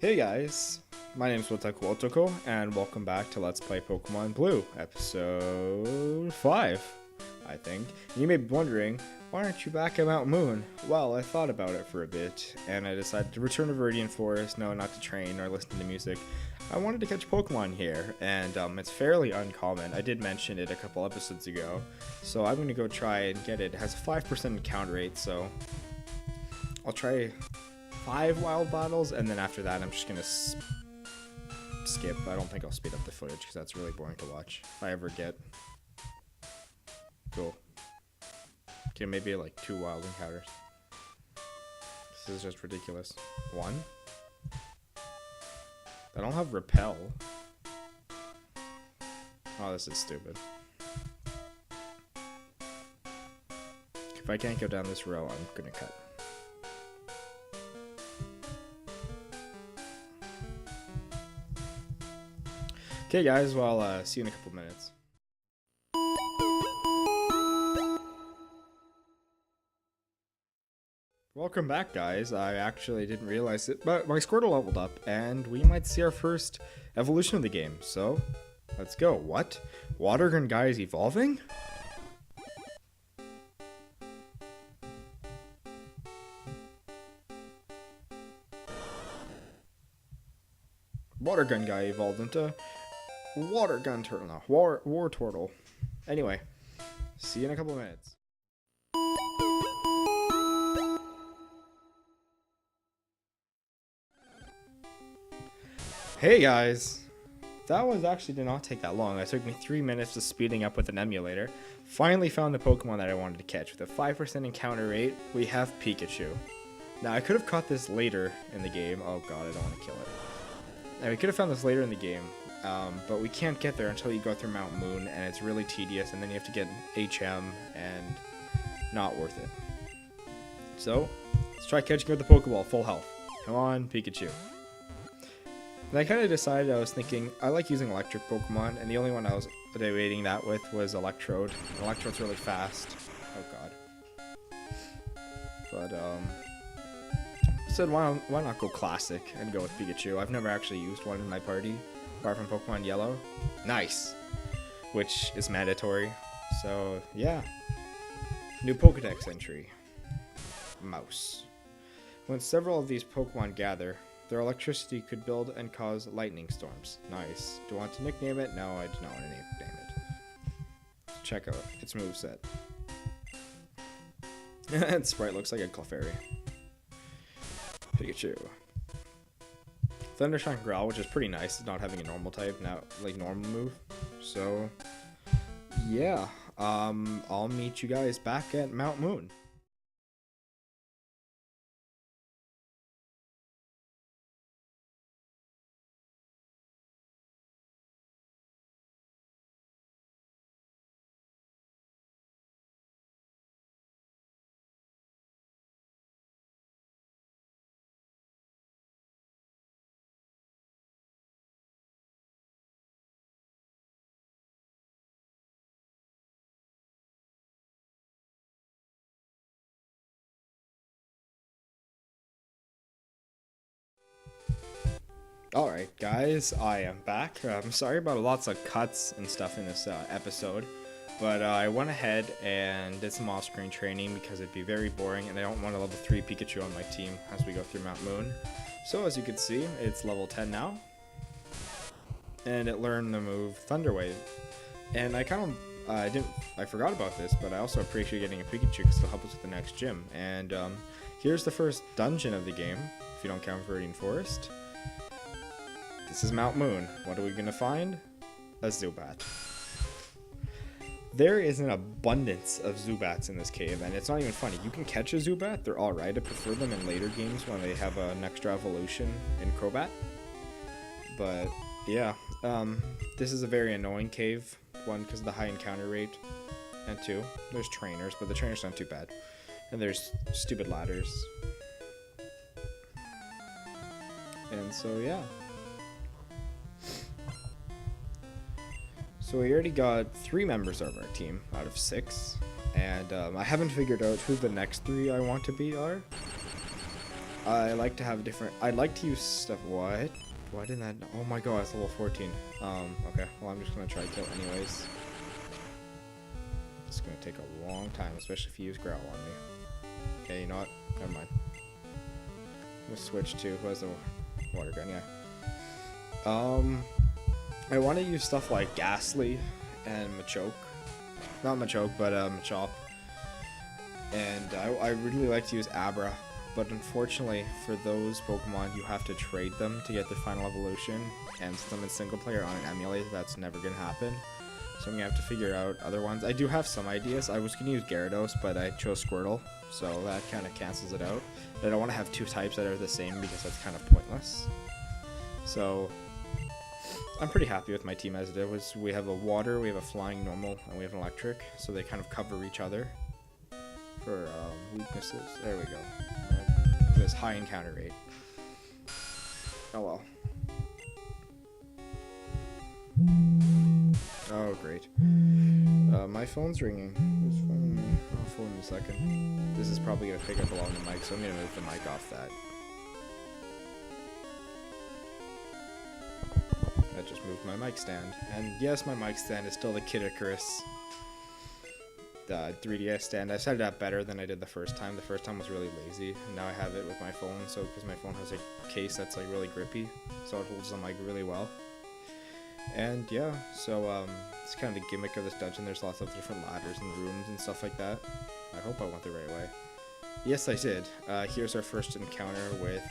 Hey guys, my name is WotakuOtoko, and welcome back to Let's Play Pokemon Blue, episode 5, I think. And you may be wondering, why aren't you back at Mount Moon? Well, I thought about it for a bit, and I decided to return to Viridian Forest, no, not to train or listen to music. I wanted to catch Pokemon here, and it's fairly uncommon. I did mention it a couple episodes ago, so I'm going to go try and get it. It has a 5% encounter rate, so I'll try 5 wild battles, and then after that I'm just gonna skip. I don't think I'll speed up the footage because that's really boring to watch if I ever get. Cool. Okay, maybe like 2 wild encounters. This is just ridiculous. 1. I don't have repel. Oh, this is stupid. If I can't go down this row, I'm gonna cut. Okay guys, well, see you in a couple minutes. Welcome back guys. I actually didn't realize it, but my Squirtle leveled up, and we might see our first evolution of the game, so let's go. What? Water Gun Guy is evolving? Water Gun Guy evolved into Water Gun Turtle. No, War Turtle. Anyway, see you in a couple minutes. Hey guys! That was actually did not take that long. It took me 3 minutes of speeding up with an emulator. Finally found the Pokemon that I wanted to catch. With a 5% encounter rate, we have Pikachu. Now I could have caught this later in the game. Oh god, I don't want to kill it. Now we could have found this later in the game. But we can't get there until you go through Mount Moon, and it's really tedious, and then you have to get HM, and not worth it. So, let's try catching with the Pokeball, full health. Come on, Pikachu. And I kind of decided, I was thinking, I like using electric Pokemon, and the only one I was debating that with was Electrode. And Electrode's really fast. Oh god. But, I said, why not go classic and go with Pikachu? I've never actually used one in my party. Apart from Pokemon Yellow. Nice! Which is mandatory. So, yeah. New Pokedex entry. Mouse. When several of these Pokemon gather, their electricity could build and cause lightning storms. Nice. Do I want to nickname it? No, I do not want to nickname it. Check out its moveset. Its sprite looks like a Clefairy. Pikachu. Thundershock Growl, which is pretty nice, not having a normal type, now like normal move. So yeah, I'll meet you guys back at Mount Moon. Alright guys, I am back. I'm sorry about lots of cuts and stuff in this episode, but I went ahead and did some off-screen training because it'd be very boring, and I don't want a level 3 Pikachu on my team as we go through Mount Moon. So as you can see, it's level 10 now, and it learned the move Thunder Wave. And I kind of, I forgot about this, but I also appreciate getting a Pikachu because it'll help us with the next gym. And here's the first dungeon of the game, if you don't count Viridian Forest. This is Mount Moon. What are we gonna find? A Zubat. There is an abundance of Zubats in this cave, and it's not even funny. You can catch a Zubat, they're alright. I prefer them in later games when they have an extra evolution in Crobat. But, yeah. This is a very annoying cave. 1, because of the high encounter rate. And 2, there's trainers, but the trainers aren't too bad. And there's stupid ladders. And so, yeah. So we already got 3 members of our team out of 6, and I haven't figured out who the next 3 I want to be are. I like to have different. I'd like to use stuff. What? Why didn't that? Oh my god, it's level 14. Okay. Well, I'm just gonna try to kill anyways. It's gonna take a long time, especially if you use growl on me. Okay, you know what? Never mind. We'll switch to who has the water gun. Yeah. I want to use stuff like Ghastly and Machoke. Not Machoke, but Machop. And I really like to use Abra. But unfortunately, for those Pokemon, you have to trade them to get their final evolution. And since I'm in single player on an emulator, that's never going to happen. So I'm going to have to figure out other ones. I do have some ideas. I was going to use Gyarados, but I chose Squirtle. So that kind of cancels it out. But I don't want to have two types that are the same because that's kind of pointless. So I'm pretty happy with my team as it is. We have a water, we have a flying normal, and we have an electric. So they kind of cover each other for weaknesses. There we go. This high encounter rate. Oh well. Oh great. My phone's ringing. I'll phone in a second. This is probably gonna pick up along the mic, so I'm gonna move the mic off that. I just moved my mic stand, and yes, my mic stand is still the Kid Icarus 3DS stand. I set it up better than I did the first time. The first time was really lazy, and now I have it with my phone, so because my phone has a case that's like really grippy, so it holds the mic really well. And yeah, so it's kind of the gimmick of this dungeon. There's lots of different ladders and rooms and stuff like that. I hope I went the right way. Yes, I did. Here's our first encounter with,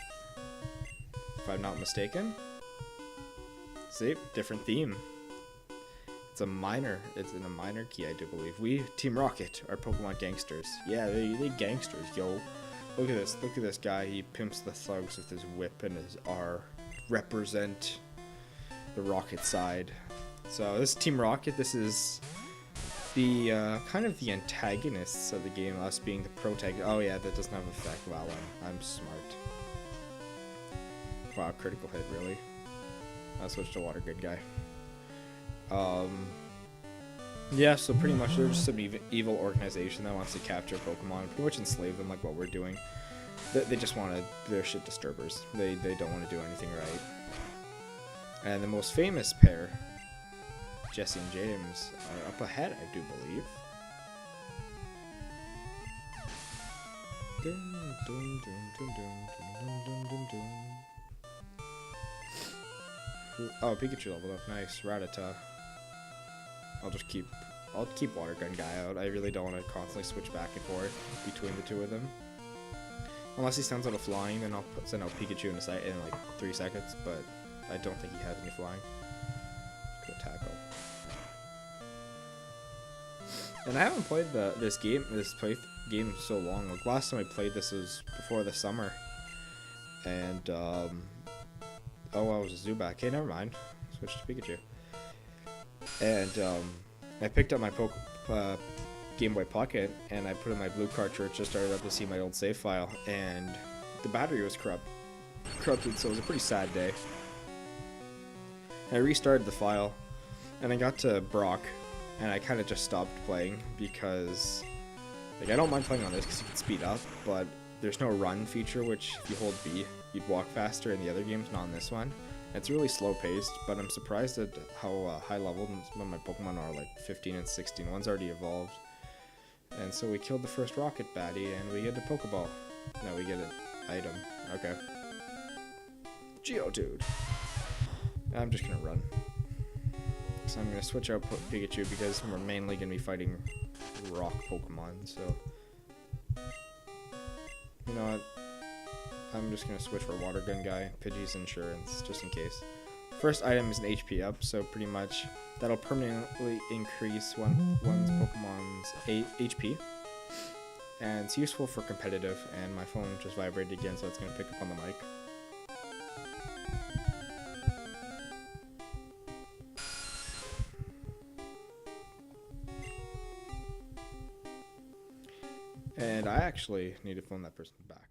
if I'm not mistaken, see, different theme. It's in a minor key, I do believe. We, Team Rocket, are Pokemon gangsters. Yeah, they gangsters, yo. Look at this guy. He pimps the thugs with his whip and his R. Represent the Rocket side. So this is Team Rocket. This is the kind of the antagonists of the game. Us being the protagonist. Oh yeah, that doesn't have an effect. Wow, I'm smart. Wow, critical hit, really. I'll switch to Water Good Guy. Yeah, so pretty much they're just some evil organization that wants to capture Pokemon, pretty much enslave them like what we're doing. They just want to, they're shit disturbers. They don't want to do anything right. And the most famous pair, Jesse and James, are up ahead, I do believe. Oh, Pikachu leveled up. Nice. Rattata. I'll keep Water Gun Guy out. I really don't want to constantly switch back and forth between the two of them. Unless he sends out a flying, then I'll send out Pikachu in like 3 seconds, but I don't think he has any flying. Good tackle. And I haven't played this game in so long. Like last time I played this was before the summer. And oh, I was a Zubat. Okay, never mind. Switch to Pikachu. And I picked up my Game Boy Pocket and I put in my blue cartridge, just started up to see my old save file, and the battery was corrupted, so it was a pretty sad day. I restarted the file and I got to Brock and I kind of just stopped playing because like I don't mind playing on this because you can speed up, but there's no run feature, which if you hold B you'd walk faster in the other games, not in this one. It's really slow paced, but I'm surprised at how high leveled some of my Pokemon are, like 15 and 16. One's already evolved. And so we killed the first rocket baddie and we get a Pokeball. No, we get an item. Okay. Geodude. I'm just gonna run. So I'm gonna switch out Pikachu because we're mainly gonna be fighting rock Pokemon, so. You know what? I'm just gonna switch for Water Gun Guy, Pidgey's Insurance, just in case. First item is an HP up, so pretty much that'll permanently increase one's Pokemon's HP. And it's useful for competitive, and my phone just vibrated again, so it's gonna pick up on the mic. And I actually need to phone that person back.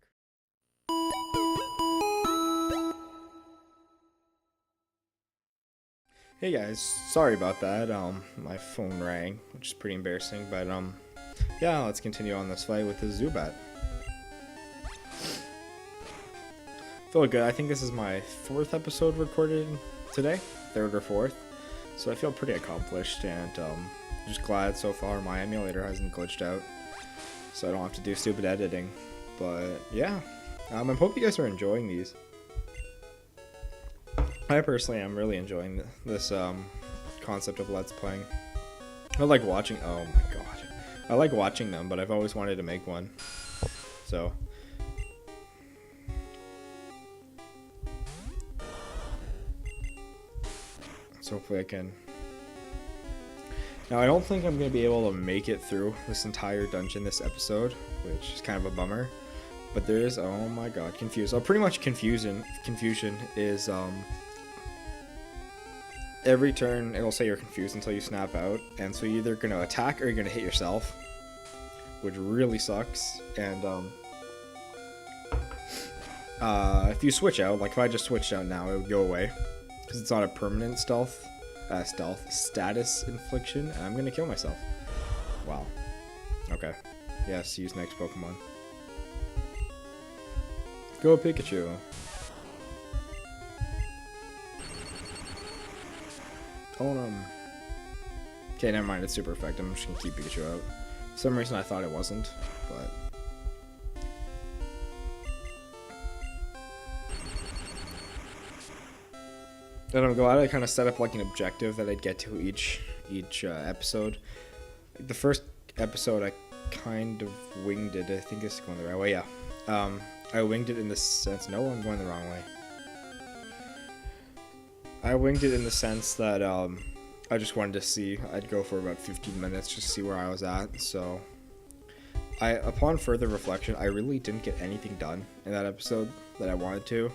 Hey guys, sorry about that. My phone rang, which is pretty embarrassing, but yeah, let's continue on this fight with the Zubat. feel good. I think this is my 4th episode recorded today, 3rd or 4th. So I feel pretty accomplished, and just glad so far my emulator hasn't glitched out, so I don't have to do stupid editing. But yeah, I hope you guys are enjoying these. I personally am really enjoying this concept of Let's Playing. I like watching. Oh my god, I like watching them, but I've always wanted to make one. So. So hopefully I can. Now I don't think I'm going to be able to make it through this entire dungeon this episode, which is kind of a bummer. But there is, oh my god, confused. So pretty much confusion is every turn it'll say you're confused until you snap out, and so you're either going to attack or you're going to hit yourself, which really sucks. And if you switch out, like if I just switched out now, it would go away. Because it's not a permanent stealth status infliction, and I'm gonna kill myself. Wow. Okay. Yes, use next Pokemon. Go Pikachu. Okay, never mind, it's super effective. I'm just gonna keep Pikachu out. For some reason I thought it wasn't, but... And I'm glad I kind of set up like an objective that I'd get to each episode. The first episode I kind of winged it. I think it's going the right way. Yeah. I winged it in the sense. No, I'm going the wrong way. I winged it in the sense that I just wanted to see. I'd go for about 15 minutes just to see where I was at. So, upon further reflection, I really didn't get anything done in that episode that I wanted to.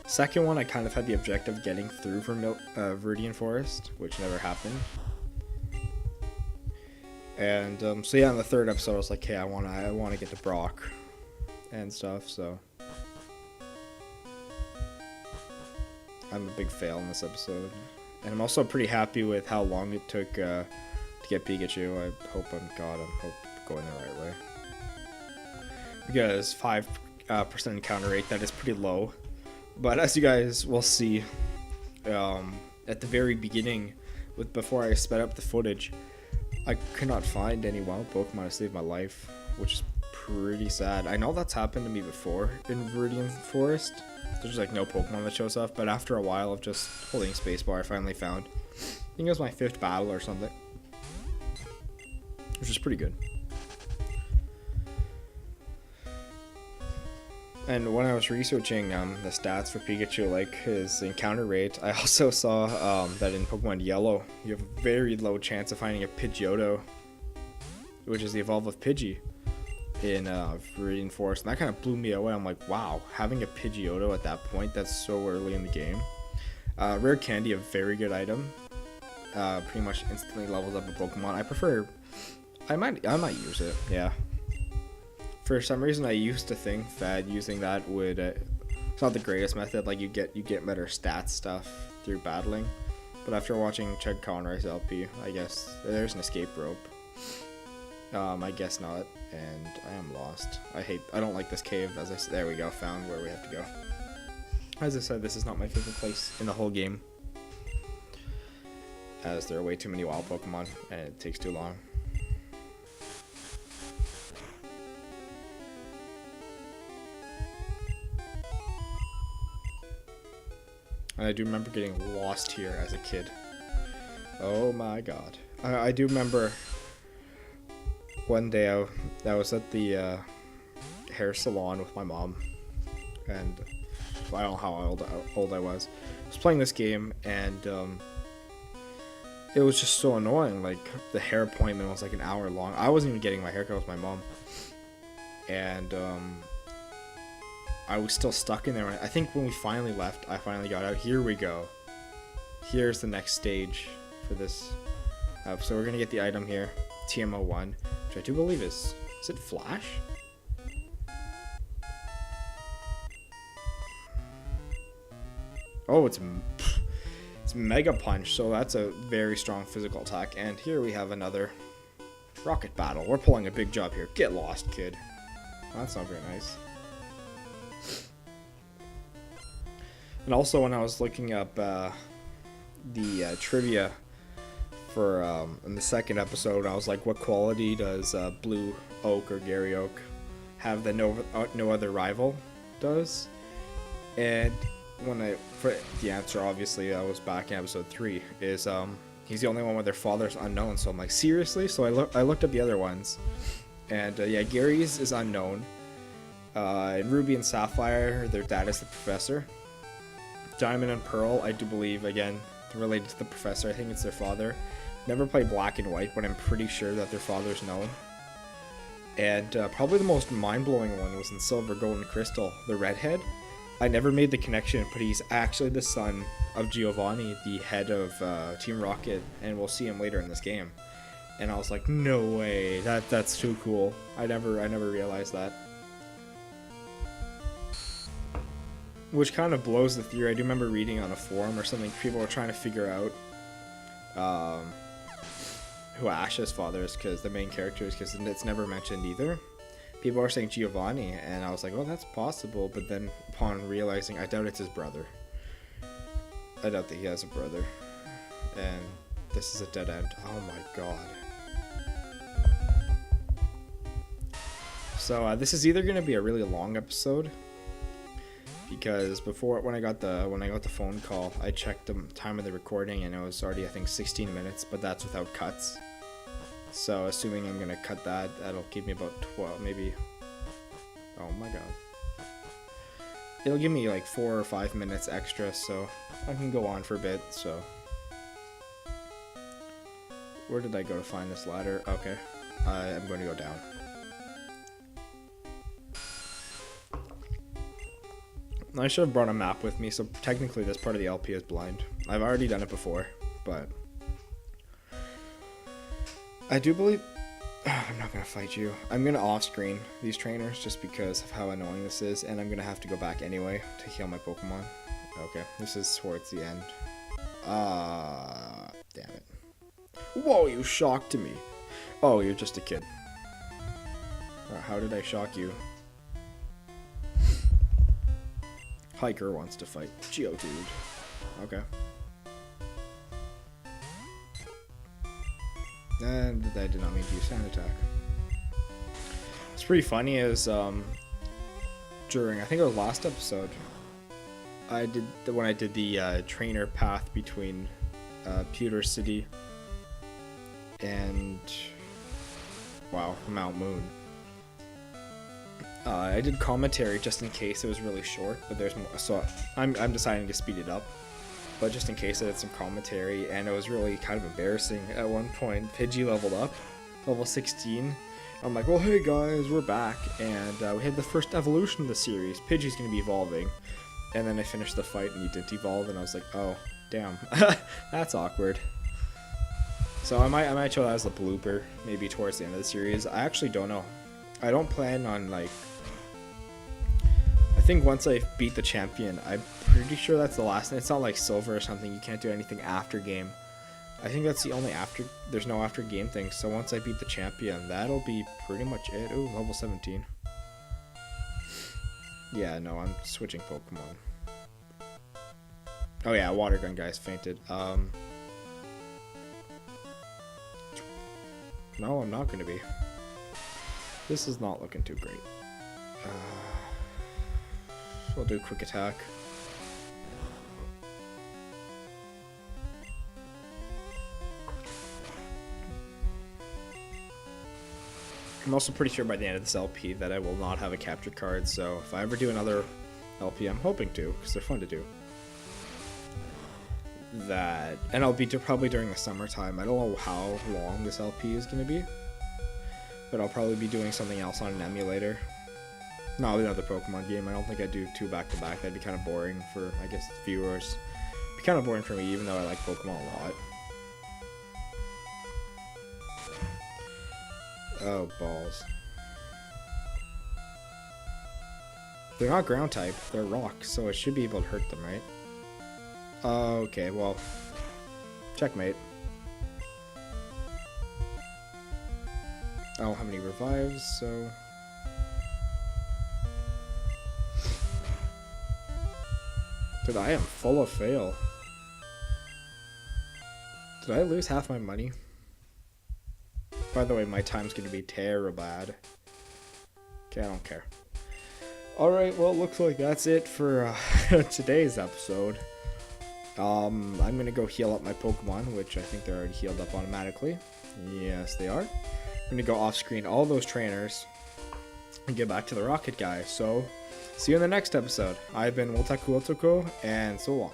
Second one, I kind of had the objective of getting through from Viridian Forest, which never happened. And so yeah, in the third episode, I was like, hey, I want to get to Brock and stuff. So I'm a big fail in this episode, and I'm also pretty happy with how long it took to get Pikachu. I hope I'm going the right way, because 5% encounter rate, that is pretty low. But as you guys will see, at the very beginning, before I sped up the footage, I could not find any wild Pokemon to save my life, which is pretty sad. I know that's happened to me before in Viridian Forest. There's like no Pokemon that shows up, but after a while of just holding spacebar, I finally found. I think it was my 5th battle or something, which is pretty good. And when I was researching the stats for Pikachu, like his encounter rate, I also saw that in Pokemon Yellow, you have a very low chance of finding a Pidgeotto, which is the evolve of Pidgey, in Viridian Forest. And that kind of blew me away. I'm like, wow, having a Pidgeotto at that point, that's so early in the game. Rare Candy, a very good item. Pretty much instantly levels up a Pokemon. I might use it, yeah. For some reason, I used to think that using that would, it's not the greatest method, like you get better stats stuff through battling, but after watching Chug Conroy's LP, I guess there's an escape rope. I guess not, and I am lost. I don't like this cave, there we go, found where we have to go. As I said, this is not my favorite place in the whole game, as there are way too many wild Pokemon, and it takes too long. And I do remember getting lost here as a kid. Oh my god. I do remember one day I was at the hair salon with my mom, and I don't know how old I was. I was playing this game, and it was just so annoying. Like, the hair appointment was like an hour long. I wasn't even getting my haircut with my mom, and I was still stuck in there. I think when we finally left, I finally got out. Here we go. Here's the next stage for this. So we're gonna get the item here, TMO1, which I do believe is it Flash? Oh, it's Mega Punch, so that's a very strong physical attack. And here we have another Rocket Battle. We're pulling a big job here. Get lost, kid. Well, that's not very nice. And also when I was looking up the trivia for in the second episode, I was like, what quality does Blue Oak or Gary Oak have that no other rival does? And for the answer, obviously, I was back in episode 3, is he's the only one where their father's unknown. So I'm like, seriously? So I looked up the other ones, and yeah, Gary's is unknown. In Ruby and Sapphire, their dad is the professor. Diamond and Pearl, I do believe, again, related to the professor. I think it's their father. Never played Black and White, but I'm pretty sure that their father's known. And probably the most mind-blowing one was in Silver, Gold, and Crystal, the redhead. I never made the connection, but he's actually the son of Giovanni, the head of Team Rocket, and we'll see him later in this game. And I was like, no way, that's too cool. I never realized that. Which kind of blows the theory. I do remember reading on a forum or something, people were trying to figure out who Ash's father is, because the main character is, because it's never mentioned either. People are saying Giovanni, and I was like, oh, that's possible, but then upon realizing, I doubt it's his brother. I doubt that he has a brother. And this is a dead end. Oh my god. So this is either going to be a really long episode, because before, when I got the phone call, I checked the time of the recording, and it was already, I think, 16 minutes, but that's without cuts. So assuming I'm gonna cut that, that'll give me about 12, maybe. Oh my god. It'll give me like 4 or 5 minutes extra, so I can go on for a bit. So where did I go to find this ladder? Okay, I'm going to go down. I should have brought a map with me, so technically this part of the LP is blind. I've already done it before, but I do believe... I'm not going to fight you. I'm going to off-screen these trainers just because of how annoying this is, and I'm going to have to go back anyway to heal my Pokemon. Okay, this is towards the end. Damn it. Whoa, you shocked me. Oh, you're just a kid. How did I shock you? Hiker wants to fight Geodude. Okay. And I did not mean to use Sand Attack. It's pretty funny is during, I think it was last episode, when I did the trainer path between Pewter City and Mount Moon. I did commentary just in case it was really short, but there's more, so I'm deciding to speed it up. But just in case I did some commentary, and it was really kind of embarrassing. At one point, Pidgey leveled up, level 16. I'm like, well, hey guys, we're back, and we had the first evolution of the series. Pidgey's going to be evolving. And then I finished the fight, and he didn't evolve, and I was like, oh, damn, that's awkward. So I might show that as a blooper, maybe towards the end of the series. I actually don't know. I don't plan on, like... I think once I beat the champion, I'm pretty sure that's the last. It's not like Silver or something. You can't do anything after game. I think that's the only after. There's no after game thing. So once I beat the champion, that'll be pretty much it. Ooh, level 17. Yeah, no, I'm switching Pokemon. Oh yeah, Water Gun guys fainted. No, I'm not gonna be. This is not looking too great. I'll do quick attack. I'm also pretty sure by the end of this LP that I will not have a capture card, so if I ever do another LP, I'm hoping to, because they're fun to do. And I'll be probably during the summertime. I don't know how long this LP is going to be, but I'll probably be doing something else on an emulator. Not another Pokemon game. I don't think I'd do 2 back-to-back. That'd be kind of boring for, I guess, viewers. It'd be kind of boring for me, even though I like Pokemon a lot. Oh, balls. They're not ground type. They're rock, so it should be able to hurt them, right? Okay, well, checkmate. I don't have any revives, so... Dude, I am full of fail. Did I lose half my money? By the way, my time's gonna be terrible bad. Okay, I don't care. Alright, well, it looks like that's it for today's episode. I'm gonna go heal up my Pokemon, which I think they're already healed up automatically. Yes, they are. I'm gonna go off screen all those trainers and get back to the Rocket guy. So, see you in the next episode. I've been WotakuOtoko, and so long.